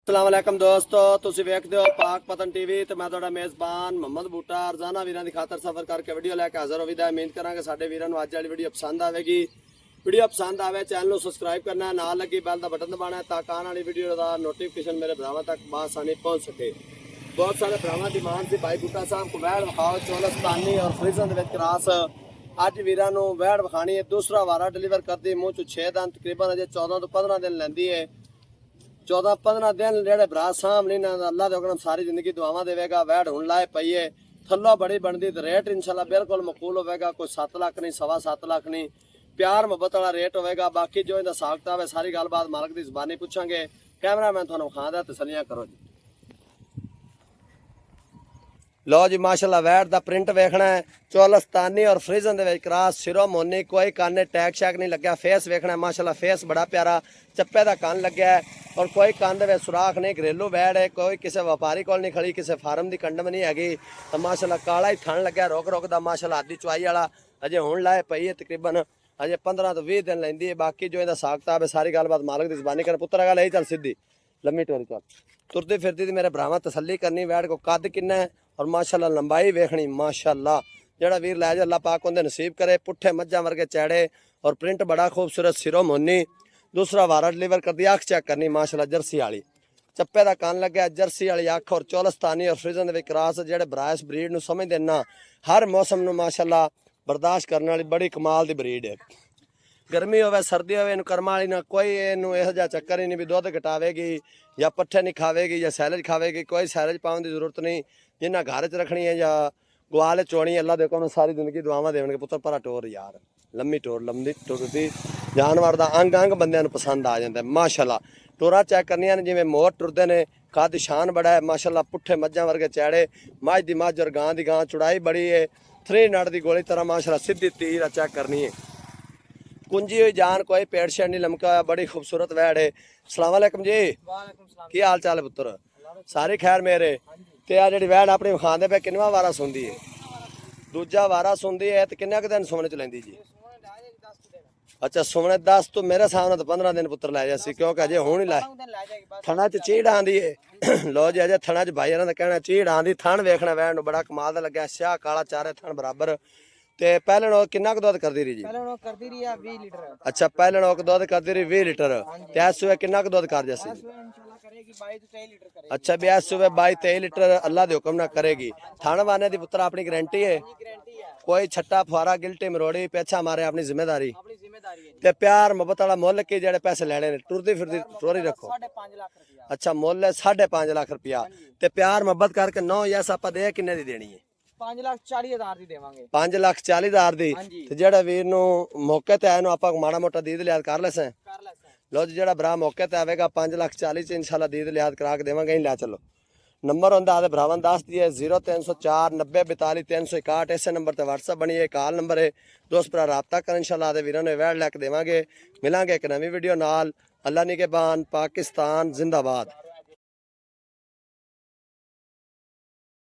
अस्सलामुअलैकुम दोस्तों, तुसी वेखदे हो पाक पतन टीवी ते मैं तुहाडा मेज़बान मोहम्मद बूटा अरजाना वीरां दी खातर सफर करके वीडियो लैके हाज़र हो विदा। उम्मीद करांगे साडे वीरां नूं अज वाली वीडियो पसंद आवेगी। वीडियो पसंद आवे चैनल नूं सबसक्राइब करना, नाल लगी बैल दा बटन दबाना ताकि आने वाली वीडियो दा नोटिफिकेशन मेरे भरावां तक बआसानी पहुंच सके। बहुत सारे भरावां दी मांग सी भाई बूटा साहब को वैड़ विखाओ चौलस्तानी और फ्रीजन दे विच क्रॉस। अज वीरां नूं वैड़ विखाणी है, दूसरा वारा डिलीवर करदी मूँह चों 6 दिन तकरीबन अजे 14 तो 15 दिन लैंदी है। 14-15 दिन जेडे भरा सामने अल्लाह दे हुक्म सारी जिंदगी दुआवां देवेगा। वैड़ हुण लाए पई है, थल्लो बड़ी बनदी ते रेट इंशाल्लाह बिल्कुल मकबूल होवेगा। कोई 7 लाख नहीं, 7.25 लाख नहीं, प्यार मुहब्बत वाला रेट होवेगा। बाकी जो इहदा हिसाब किताब है सारी गलबात मालक दी ज़बानी पुछांगे। कैमरामैन तुहानूं खांदा तसल्लियां करो जी। लो जी माशाल्लाह वैट दा प्रिंट वेखना है, चौलस्तानी और फ्रीजन दे विच क्रॉस, सिरों मोनी, कोई काने टैग शैग नहीं लग्या। फेस वेखना है माशाल्लाह, फेस बड़ा प्यारा चप्पे दा कान लग्या है और कोई कान दे विच सुराख नहीं। घरेलू वैड़ है, कोई किसी व्यापारी कोल नहीं खड़ी, किसी फार्म दी कंडम नहीं हैगी। तो माशाल्लाह काला ही थन लग्या रोक रोक दा माशाल्लाह आधी चुआई वाला। अजे हुण लाए पई है, तकरीबन अजे 15 तो 20 दिन लैंदी है। बाकी जो इहदा हिसाब किताब है सारी गलबात मालक दी ज़बानी कर। पुत्तर गल यही चल सीधी लम्मी टोरी चल तुरदी फिरदी दी मेरे भरावां तसल्ली करनी। वैड़ को कद किन्ना है और माशाल्लाह लंबाई वेखनी माशाल्लाह। जेड़ा वीर लै जा अल्लाह पाक उहदे नसीब करे। पुट्ठे मज्जां वर्गे चैड़े और प्रिंट बड़ा खूबसूरत, सिरों मोनी। दूसरा वारा डिलीवर कर दी। अख चेक करनी माशाल्लाह जर्सी वाली, चप्पे का कान लग्या, जर्सी वाली अख और चौलस्तानी और फ्रीजन दे विच क्रॉस। जेड़े ब्राइस ब्रीड नूं समझदे ना, हर मौसम नूं माशाल्लाह बर्दाश्त करने वाली बड़ी कमाल दी ब्रीड है। गर्मी होवे सर्दी होवे इनू कर्मा वाली ना कोई इनू इहो जिहा चक्कर ही नहीं भी दुध घटावेगी या पट्ठे नहीं खावेगी या सैलज खावेगी। कोई सैलज पाउण दी जरूरत नहीं। जिन्हें घर च रखनी है या गुआल चोनी अल्लाह देखो उन्हें सारी जिंदगी दुआवां देवणगे। पुत्तर भरा टोर यार, लम्मी टोर, लंबी टुरदी जानवर का अंग अंग बंदियां नूं पसंद आ जाता है माशाल्लाह। टोरा चेक करनियां ने जिवें मोर टुरदे ने, कद शान बड़ा है माशाल्लाह। पुट्ठे मज्जां वर्गे चैड़े, मझ दी मझ और गां दी गां, चौड़ाई बड़ी है। 3 नट की गोली तरह माशाल्लाह सीधी तीर चेक करनी है। कुंजी हुई जान, कोई पेड़ शेड़ नहीं लमका हुआ, बड़ी खूबसूरत वैड़ है। अस्सलाम वालेकुम जी, की हाल चाल है पुत्र? सारी खैर मेरे ते आ जिहड़ी वैड़ अपनी विखांदे पे किन्नवा वारा सुंदी है? दूजा वारा सुंदी है तो किन्ने दिन सुमने च लैंदी जी? अच्छा सुमने 10 तो मेरे हिसाब नाल तो 15 दिन पुत्र लै जासी, क्योंकि अजे हुण ही लाए। थणा च चीड़ आंदी है लो जी, अजे थणा च भाई का कहना चीड़ आंदी। थण वेखना वैड़ नूं बड़ा कमाल दा लग्या, स्याह काला चारे थण बराबर। ते पहले नोक किन्ना दुध करदी रही जी? पहले नोक करदी रही है 20 लीटर। अच्छा पहले नोक दुध करदी रही 20 लीटर ते इस सुबह किन्ना दुध कर जैसी? इंशाल्लाह करेगी 22 से 23 लीटर करेगी। अच्छा भी इस सुबह 22-23 लीटर अल्लाह दे हुक्म ना करेगी। थान वाने दी पुत्र अपनी गारंटी है? गारंटी है, कोई छट्टा फुआरा गिल्टी मरोड़ी पेछा मारे अपनी जिम्मेदारी अपनी जिम्मेदारी है। ते प्यार मुहब्बत वाला मुल के जेड़े पैसे लेने ने टुरदी फिरदी टोरी रखो। 5.5 लाख रुपया। अच्छा मुल है 5.5 लाख रुपया ते प्यार मुहब्बत करके 9 यस आपा दे किन्ने दी देनी है? 5,40,000 दी देवांगे। 5,40,000 दी। ਹਾਂਜੀ। ते जेड़ा वीर नु मौके ते आए नु आपा माड़ा मोटा दीद लिहाज कर लेसे। कर ले सर। लो जी जेड़ा भरा मौके ते आवेगा 5,40,000 च इंशाल्लाह दीद लिहाज करा के देवांगे। ही लै चलो नंबर होंदा आदे भरावां दस दिए 0304 90 42 361। इस नंबर ते व्हाट्सअप बनी है, कॉल नंबर है। दोस्त भरा रब्ता कर इंशाल्लाह आदे वीरां ने वैड़ लैके देवांगे। मिलांगे एक नवी वीडियो नाल। अल्लाह निगहबान, पाकिस्तान जिंदाबाद।